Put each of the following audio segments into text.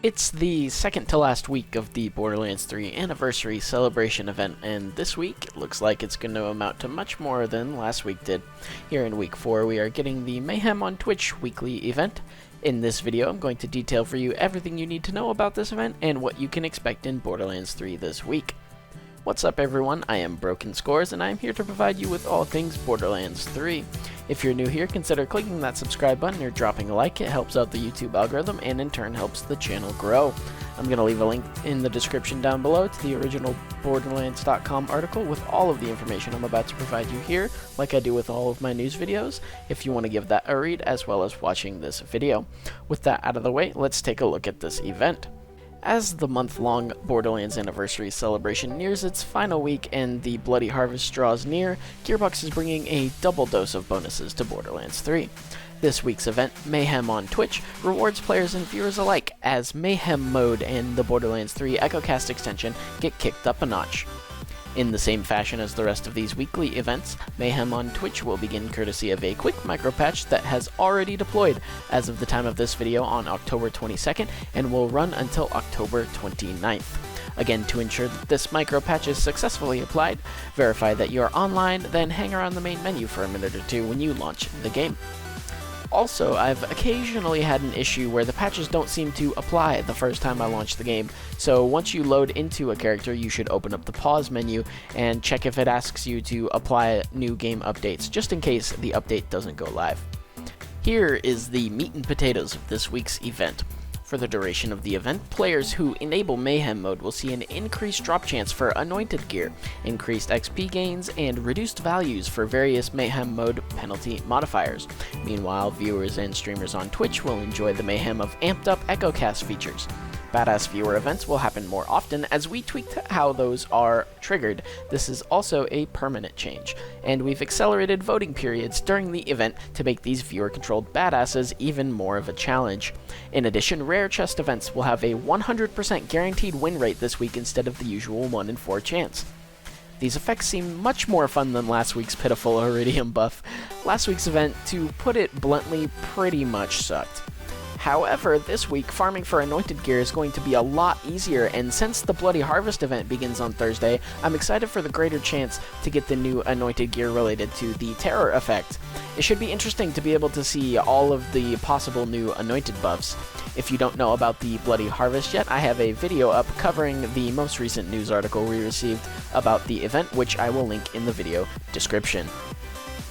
It's the second to last week of the Borderlands 3 Anniversary Celebration event, and this week it looks like it's going to amount to much more than last week did. Here in week 4 we are getting the Mayhem on Twitch weekly event. In this video I'm going to detail for you everything you need to know about this event and what you can expect in Borderlands 3 this week. What's up everyone, I am Broken Scores and I am here to provide you with all things Borderlands 3. If you're new here, consider clicking that subscribe button or dropping a like. It helps out the YouTube algorithm and in turn helps the channel grow. I'm going to leave a link in the description down below to the original Borderlands.com article with all of the information I'm about to provide you here, like I do with all of my news videos, if you want to give that a read as well as watching this video. With that out of the way, let's take a look at this event. As the month-long Borderlands Anniversary Celebration nears its final week and the Bloody Harvest draws near, Gearbox is bringing a double dose of bonuses to Borderlands 3. This week's event, Mayhem on Twitch, rewards players and viewers alike as Mayhem Mode and the Borderlands 3 ECHOcast Extension get kicked up a notch. In the same fashion as the rest of these weekly events, Mayhem on Twitch will begin courtesy of a quick micropatch that has already deployed as of the time of this video on October 22nd and will run until October 29th. Again, to ensure that this micropatch is successfully applied, verify that you are online, then hang around the main menu for a minute or two when you launch the game. Also, I've occasionally had an issue where the patches don't seem to apply the first time I launch the game, so once you load into a character, you should open up the pause menu and check if it asks you to apply new game updates, just in case the update doesn't go live. Here is the meat and potatoes of this week's event. For the duration of the event, players who enable Mayhem Mode will see an increased drop chance for Anointed gear, increased XP gains, and reduced values for various Mayhem Mode penalty modifiers. Meanwhile, viewers and streamers on Twitch will enjoy the mayhem of amped up ECHOcast features. Badass viewer events will happen more often as we tweaked how those are triggered. This is also a permanent change, and we've accelerated voting periods during the event to make these viewer-controlled badasses even more of a challenge. In addition, rare chest events will have a 100% guaranteed win rate this week instead of the usual 1 in 4 chance. These effects seem much more fun than last week's pitiful Iridium buff. Last week's event, to put it bluntly, pretty much sucked. However, this week, farming for Anointed gear is going to be a lot easier, and since the Bloody Harvest event begins on Thursday, I'm excited for the greater chance to get the new Anointed gear related to the Terror effect. It should be interesting to be able to see all of the possible new Anointed buffs. If you don't know about the Bloody Harvest yet, I have a video up covering the most recent news article we received about the event, which I will link in the video description.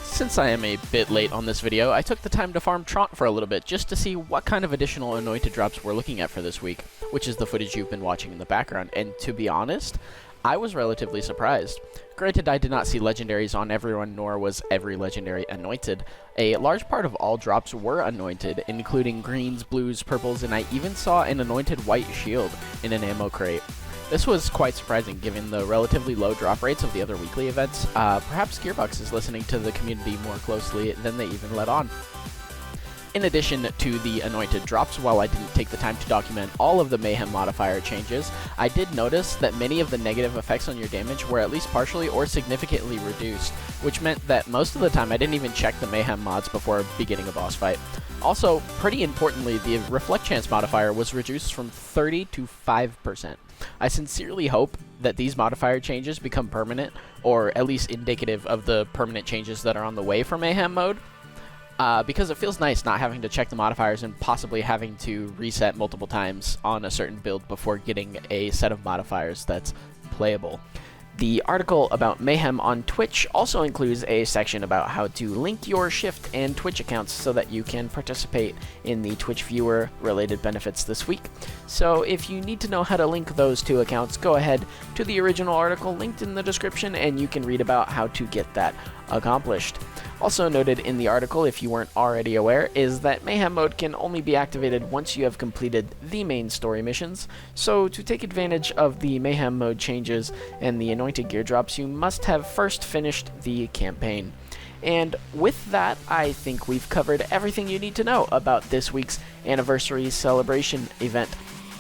Since I am a bit late on this video, I took the time to farm Trant for a little bit just to see what kind of additional Anointed drops we're looking at for this week, which is the footage you've been watching in the background, and to be honest, I was relatively surprised. Granted, I did not see legendaries on everyone, nor was every legendary anointed. A large part of all drops were anointed, including greens, blues, purples, and I even saw an anointed white shield in an ammo crate. This was quite surprising given the relatively low drop rates of the other weekly events. Perhaps Gearbox is listening to the community more closely than they even let on. In addition to the anointed drops, while I didn't take the time to document all of the Mayhem modifier changes, I did notice that many of the negative effects on your damage were at least partially or significantly reduced, which meant that most of the time I didn't even check the Mayhem mods before beginning a boss fight. Also, pretty importantly, the Reflect Chance modifier was reduced from 30 to 5%. I sincerely hope that these modifier changes become permanent, or at least indicative of the permanent changes that are on the way for Mayhem Mode, because it feels nice not having to check the modifiers and possibly having to reset multiple times on a certain build before getting a set of modifiers that's playable. The article about Mayhem on Twitch also includes a section about how to link your Shift and Twitch accounts so that you can participate in the Twitch viewer related benefits this week. So if you need to know how to link those two accounts, go ahead to the original article linked in the description and you can read about how to get that accomplished. Also noted in the article, if you weren't already aware, is that Mayhem Mode can only be activated once you have completed the main story missions, so to take advantage of the Mayhem Mode changes and the Anointed gear drops, you must have first finished the campaign. And with that, I think we've covered everything you need to know about this week's Anniversary Celebration event.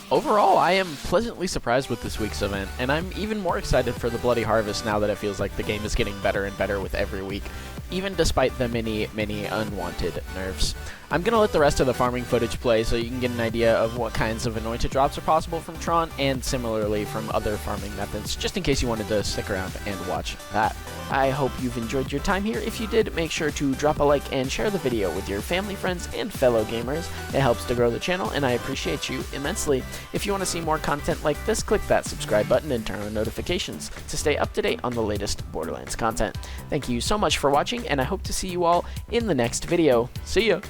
Overall, I am pleasantly surprised with this week's event, and I'm even more excited for the Bloody Harvest now that it feels like the game is getting better and better with every week. even despite the many unwanted nerfs. I'm going to let the rest of the farming footage play so you can get an idea of what kinds of anointed drops are possible from Tron, and similarly from other farming methods, just in case you wanted to stick around and watch that. I hope you've enjoyed your time here. If you did, make sure to drop a like and share the video with your family, friends, and fellow gamers. It helps to grow the channel, and I appreciate you immensely. If you want to see more content like this, click that subscribe button and turn on notifications to stay up to date on the latest Borderlands content. Thank you so much for watching, and I hope to see you all in the next video. See ya!